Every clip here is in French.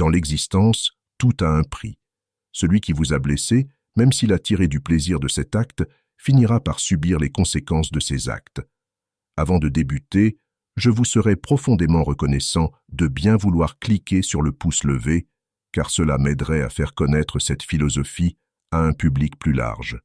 Dans l'existence, tout a un prix. Celui qui vous a blessé, même s'il a tiré du plaisir de cet acte, finira par subir les conséquences de ses actes. Avant de débuter, je vous serai profondément reconnaissant de bien vouloir cliquer sur le pouce levé, car cela m'aiderait à faire connaître cette philosophie à un public plus large.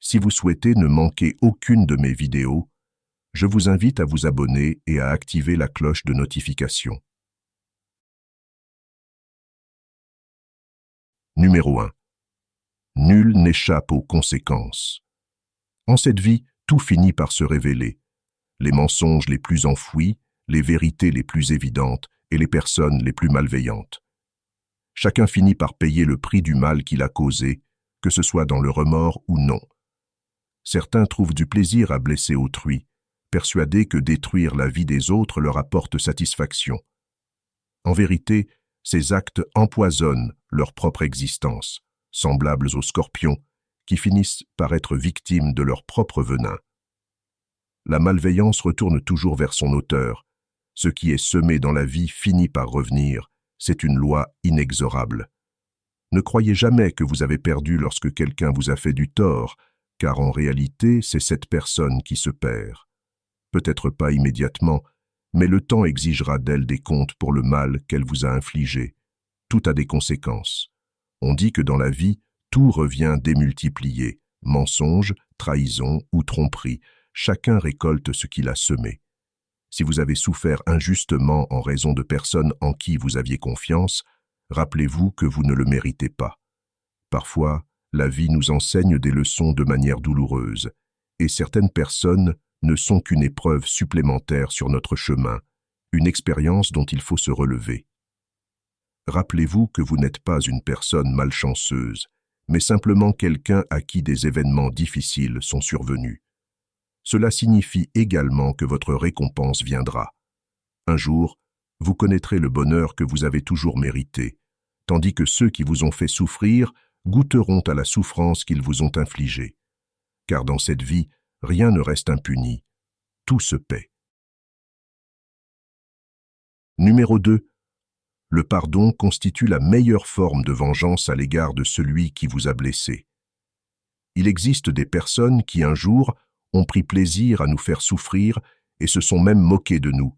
Si vous souhaitez ne manquer aucune de mes vidéos, je vous invite à vous abonner et à activer la cloche de notification. Numéro 1. Nul n'échappe aux conséquences. En cette vie, tout finit par se révéler. Les mensonges les plus enfouis, les vérités les plus évidentes et les personnes les plus malveillantes. Chacun finit par payer le prix du mal qu'il a causé, que ce soit dans le remords ou non. Certains trouvent du plaisir à blesser autrui, persuadés que détruire la vie des autres leur apporte satisfaction. En vérité, ces actes empoisonnent leur propre existence, semblables aux scorpions, qui finissent par être victimes de leur propre venin. La malveillance retourne toujours vers son auteur. Ce qui est semé dans la vie finit par revenir. C'est une loi inexorable. Ne croyez jamais que vous avez perdu lorsque quelqu'un vous a fait du tort, car en réalité, c'est cette personne qui se perd. Peut-être pas immédiatement, mais le temps exigera d'elle des comptes pour le mal qu'elle vous a infligé. Tout a des conséquences. On dit que dans la vie, tout revient démultiplié. Mensonge, trahison ou tromperie, chacun récolte ce qu'il a semé. Si vous avez souffert injustement en raison de personnes en qui vous aviez confiance, rappelez-vous que vous ne le méritez pas. Parfois, la vie nous enseigne des leçons de manière douloureuse, et certaines personnes ne sont qu'une épreuve supplémentaire sur notre chemin, une expérience dont il faut se relever. Rappelez-vous que vous n'êtes pas une personne malchanceuse, mais simplement quelqu'un à qui des événements difficiles sont survenus. Cela signifie également que votre récompense viendra. Un jour, vous connaîtrez le bonheur que vous avez toujours mérité, tandis que ceux qui vous ont fait souffrir goûteront à la souffrance qu'ils vous ont infligée. Car dans cette vie, rien ne reste impuni, tout se paie. Numéro 2. Le pardon constitue la meilleure forme de vengeance à l'égard de celui qui vous a blessé. Il existe des personnes qui un jour ont pris plaisir à nous faire souffrir et se sont même moqués de nous.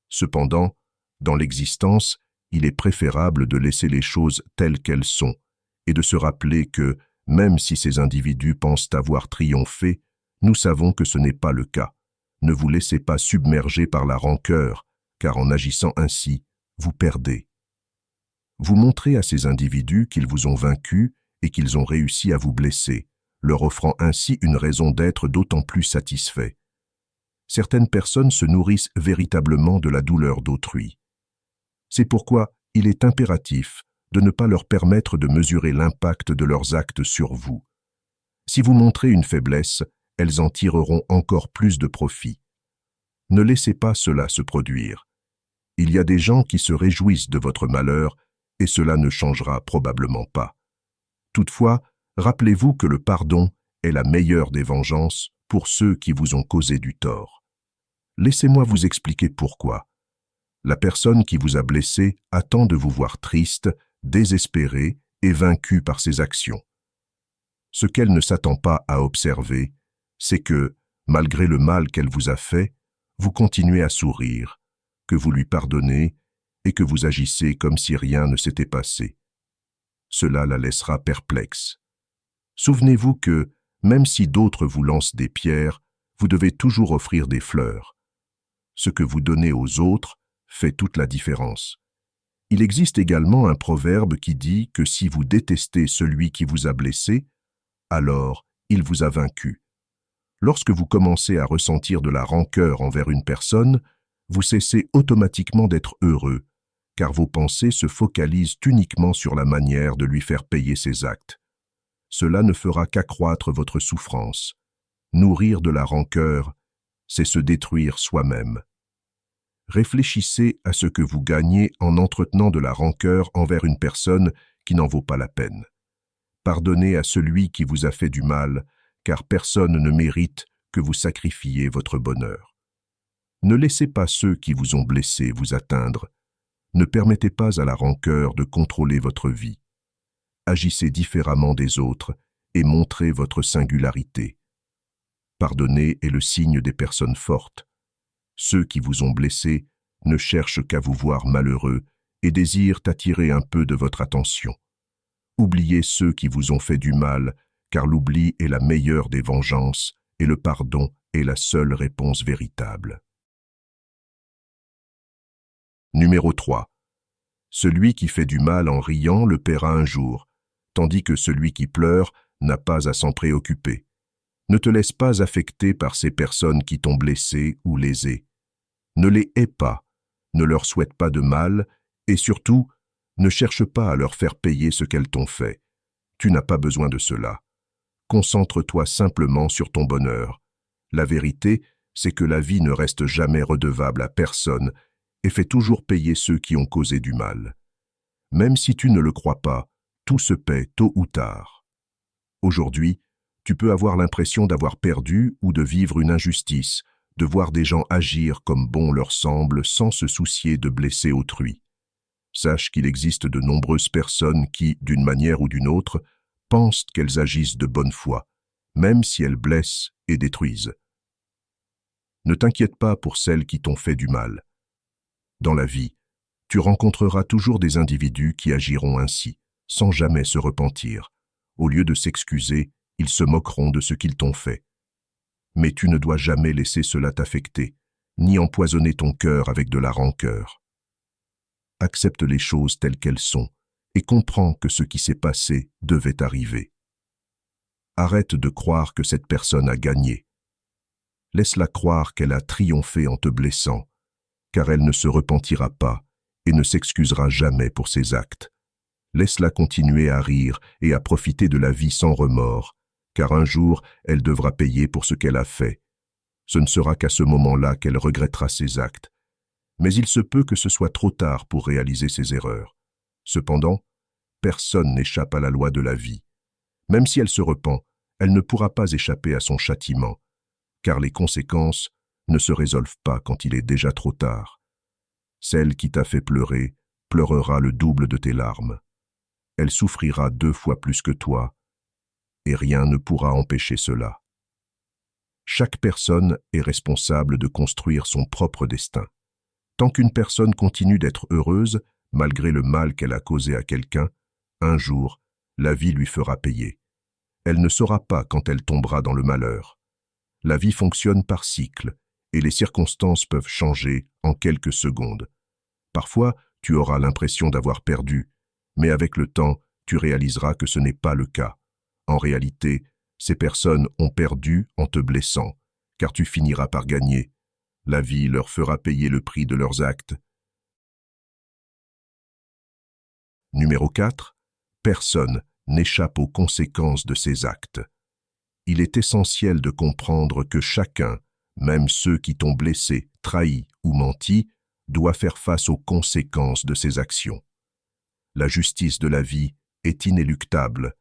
Cependant, dans l'existence, il est préférable de laisser les choses telles qu'elles sont et de se rappeler que, même si ces individus pensent avoir triomphé, nous savons que ce n'est pas le cas. Ne vous laissez pas submerger par la rancœur, car en agissant ainsi, vous perdez. Vous montrez à ces individus qu'ils vous ont vaincu et qu'ils ont réussi à vous blesser, leur offrant ainsi une raison d'être d'autant plus satisfait. Certaines personnes se nourrissent véritablement de la douleur d'autrui. C'est pourquoi il est impératif de ne pas leur permettre de mesurer l'impact de leurs actes sur vous. Si vous montrez une faiblesse, elles en tireront encore plus de profit. Ne laissez pas cela se produire. Il y a des gens qui se réjouissent de votre malheur et cela ne changera probablement pas. Toutefois, rappelez-vous que le pardon est la meilleure des vengeances pour ceux qui vous ont causé du tort. Laissez-moi vous expliquer pourquoi. La personne qui vous a blessé attend de vous voir triste, désespéré et vaincu par ses actions. Ce qu'elle ne s'attend pas à observer, c'est que, malgré le mal qu'elle vous a fait, vous continuez à sourire, que vous lui pardonnez et que vous agissez comme si rien ne s'était passé. Cela la laissera perplexe. Souvenez-vous que, même si d'autres vous lancent des pierres, vous devez toujours offrir des fleurs. Ce que vous donnez aux autres fait toute la différence. Il existe également un proverbe qui dit que si vous détestez celui qui vous a blessé, alors il vous a vaincu. Lorsque vous commencez à ressentir de la rancœur envers une personne, vous cessez automatiquement d'être heureux, car vos pensées se focalisent uniquement sur la manière de lui faire payer ses actes. Cela ne fera qu'accroître votre souffrance. Nourrir de la rancœur, c'est se détruire soi-même. Réfléchissez à ce que vous gagnez en entretenant de la rancœur envers une personne qui n'en vaut pas la peine. Pardonnez à celui qui vous a fait du mal, car personne ne mérite que vous sacrifiez votre bonheur. Ne laissez pas ceux qui vous ont blessé vous atteindre. Ne permettez pas à la rancœur de contrôler votre vie. Agissez différemment des autres et montrez votre singularité. Pardonner est le signe des personnes fortes. Ceux qui vous ont blessé ne cherchent qu'à vous voir malheureux et désirent attirer un peu de votre attention. Oubliez ceux qui vous ont fait du mal, car l'oubli est la meilleure des vengeances et le pardon est la seule réponse véritable. Numéro 3. Celui qui fait du mal en riant le paiera un jour, tandis que celui qui pleure n'a pas à s'en préoccuper. Ne te laisse pas affecter par ces personnes qui t'ont blessé ou lésé. Ne les hais pas, ne leur souhaite pas de mal et surtout, ne cherche pas à leur faire payer ce qu'elles t'ont fait. Tu n'as pas besoin de cela. Concentre-toi simplement sur ton bonheur. La vérité, c'est que la vie ne reste jamais redevable à personne et fait toujours payer ceux qui ont causé du mal. Même si tu ne le crois pas, tout se paie tôt ou tard. Aujourd'hui, tu peux avoir l'impression d'avoir perdu ou de vivre une injustice, de voir des gens agir comme bon leur semble sans se soucier de blesser autrui. Sache qu'il existe de nombreuses personnes qui, d'une manière ou d'une autre, pensent qu'elles agissent de bonne foi, même si elles blessent et détruisent. Ne t'inquiète pas pour celles qui t'ont fait du mal. Dans la vie, tu rencontreras toujours des individus qui agiront ainsi, sans jamais se repentir. Au lieu de s'excuser, ils se moqueront de ce qu'ils t'ont fait. Mais tu ne dois jamais laisser cela t'affecter, ni empoisonner ton cœur avec de la rancœur. Accepte les choses telles qu'elles sont et comprends que ce qui s'est passé devait arriver. Arrête de croire que cette personne a gagné. Laisse-la croire qu'elle a triomphé en te blessant, car elle ne se repentira pas et ne s'excusera jamais pour ses actes. Laisse-la continuer à rire et à profiter de la vie sans remords, car un jour, elle devra payer pour ce qu'elle a fait. Ce ne sera qu'à ce moment-là qu'elle regrettera ses actes. Mais il se peut que ce soit trop tard pour réaliser ses erreurs. Cependant, personne n'échappe à la loi de la vie. Même si elle se repent, elle ne pourra pas échapper à son châtiment, car les conséquences ne se résolvent pas quand il est déjà trop tard. Celle qui t'a fait pleurer pleurera le double de tes larmes. Elle souffrira 2 fois plus que toi, et rien ne pourra empêcher cela. Chaque personne est responsable de construire son propre destin. Tant qu'une personne continue d'être heureuse, malgré le mal qu'elle a causé à quelqu'un, un jour, la vie lui fera payer. Elle ne saura pas quand elle tombera dans le malheur. La vie fonctionne par cycle, et les circonstances peuvent changer en quelques secondes. Parfois, tu auras l'impression d'avoir perdu, mais avec le temps, tu réaliseras que ce n'est pas le cas. En réalité, ces personnes ont perdu en te blessant, car tu finiras par gagner. La vie leur fera payer le prix de leurs actes. Numéro 4. Personne n'échappe aux conséquences de ses actes. Il est essentiel de comprendre que chacun, même ceux qui t'ont blessé, trahi ou menti, doit faire face aux conséquences de ses actions. La justice de la vie est inéluctable.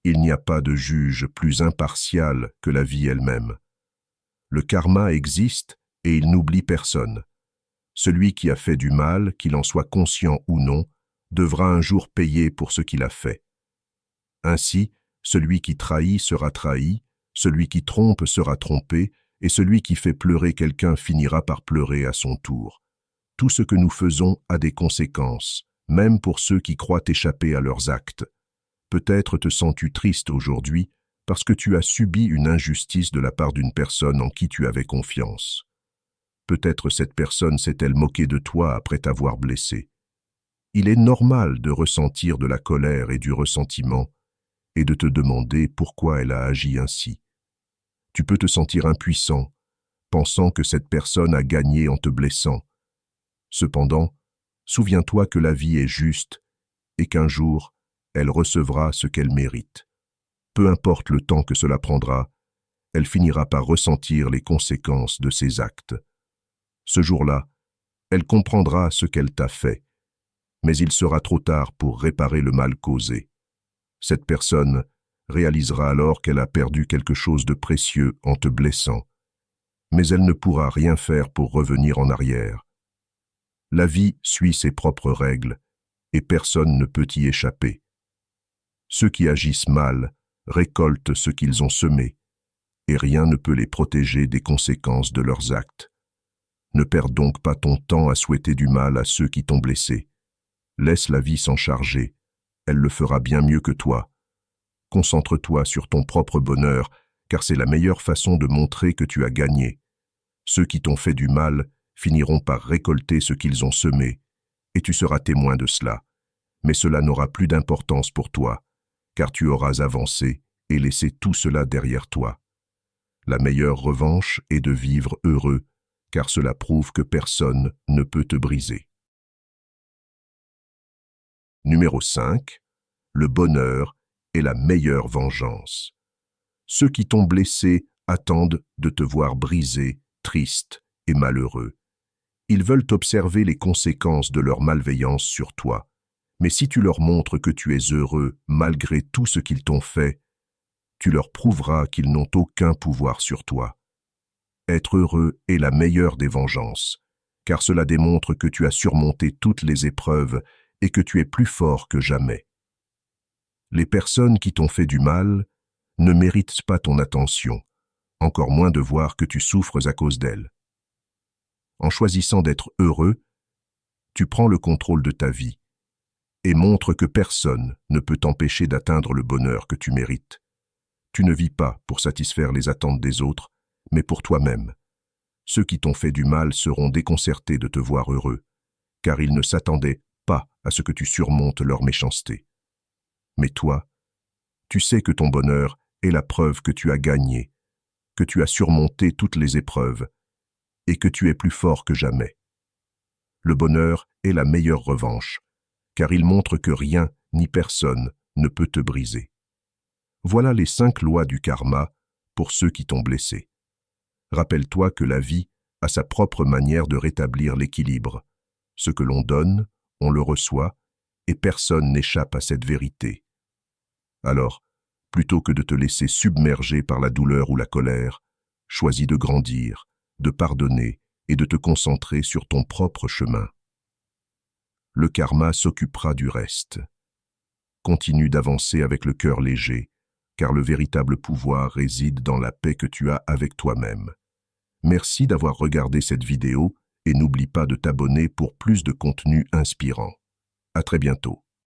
Il n'y a pas de juge plus impartial que la vie elle-même. Le karma existe et il n'oublie personne. Celui qui a fait du mal, qu'il en soit conscient ou non, devra un jour payer pour ce qu'il a fait. Ainsi, celui qui trahit sera trahi, celui qui trompe sera trompé, et celui qui fait pleurer quelqu'un finira par pleurer à son tour. Tout ce que nous faisons a des conséquences, même pour ceux qui croient échapper à leurs actes. Peut-être te sens-tu triste aujourd'hui parce que tu as subi une injustice de la part d'une personne en qui tu avais confiance. Peut-être cette personne s'est-elle moquée de toi après t'avoir blessé. Il est normal de ressentir de la colère et du ressentiment et de te demander pourquoi elle a agi ainsi. Tu peux te sentir impuissant, pensant que cette personne a gagné en te blessant. Cependant, souviens-toi que la vie est juste et qu'un jour, elle recevra ce qu'elle mérite. Peu importe le temps que cela prendra, elle finira par ressentir les conséquences de ses actes. Ce jour-là, elle comprendra ce qu'elle t'a fait, mais il sera trop tard pour réparer le mal causé. Cette personne réalisera alors qu'elle a perdu quelque chose de précieux en te blessant, mais elle ne pourra rien faire pour revenir en arrière. La vie suit ses propres règles, et personne ne peut y échapper. Ceux qui agissent mal récoltent ce qu'ils ont semé, et rien ne peut les protéger des conséquences de leurs actes. Ne perds donc pas ton temps à souhaiter du mal à ceux qui t'ont blessé. Laisse la vie s'en charger, elle le fera bien mieux que toi. Concentre-toi sur ton propre bonheur, car c'est la meilleure façon de montrer que tu as gagné. Ceux qui t'ont fait du mal finiront par récolter ce qu'ils ont semé, et tu seras témoin de cela. Mais cela n'aura plus d'importance pour toi, car tu auras avancé et laissé tout cela derrière toi. La meilleure revanche est de vivre heureux, car cela prouve que personne ne peut te briser. Numéro 5. Le bonheur est la meilleure vengeance. Ceux qui t'ont blessé attendent de te voir brisé, triste et malheureux. Ils veulent observer les conséquences de leur malveillance sur toi. Mais si tu leur montres que tu es heureux malgré tout ce qu'ils t'ont fait, tu leur prouveras qu'ils n'ont aucun pouvoir sur toi. Être heureux est la meilleure des vengeances, car cela démontre que tu as surmonté toutes les épreuves et que tu es plus fort que jamais. Les personnes qui t'ont fait du mal ne méritent pas ton attention, encore moins de voir que tu souffres à cause d'elles. En choisissant d'être heureux, tu prends le contrôle de ta vie et montres que personne ne peut t'empêcher d'atteindre le bonheur que tu mérites. Tu ne vis pas pour satisfaire les attentes des autres, mais pour toi-même. Ceux qui t'ont fait du mal seront déconcertés de te voir heureux, car ils ne s'attendaient pas à ce que tu surmontes leur méchanceté. Mais toi, tu sais que ton bonheur est la preuve que tu as gagné, que tu as surmonté toutes les épreuves, et que tu es plus fort que jamais. Le bonheur est la meilleure revanche, car il montre que rien ni personne ne peut te briser. Voilà les 5 lois du karma pour ceux qui t'ont blessé. Rappelle-toi que la vie a sa propre manière de rétablir l'équilibre. Ce que l'on donne, on le reçoit, et personne n'échappe à cette vérité. Alors, plutôt que de te laisser submerger par la douleur ou la colère, choisis de grandir, de pardonner et de te concentrer sur ton propre chemin. Le karma s'occupera du reste. Continue d'avancer avec le cœur léger, car le véritable pouvoir réside dans la paix que tu as avec toi-même. Merci d'avoir regardé cette vidéo et n'oublie pas de t'abonner pour plus de contenu inspirant. À très bientôt.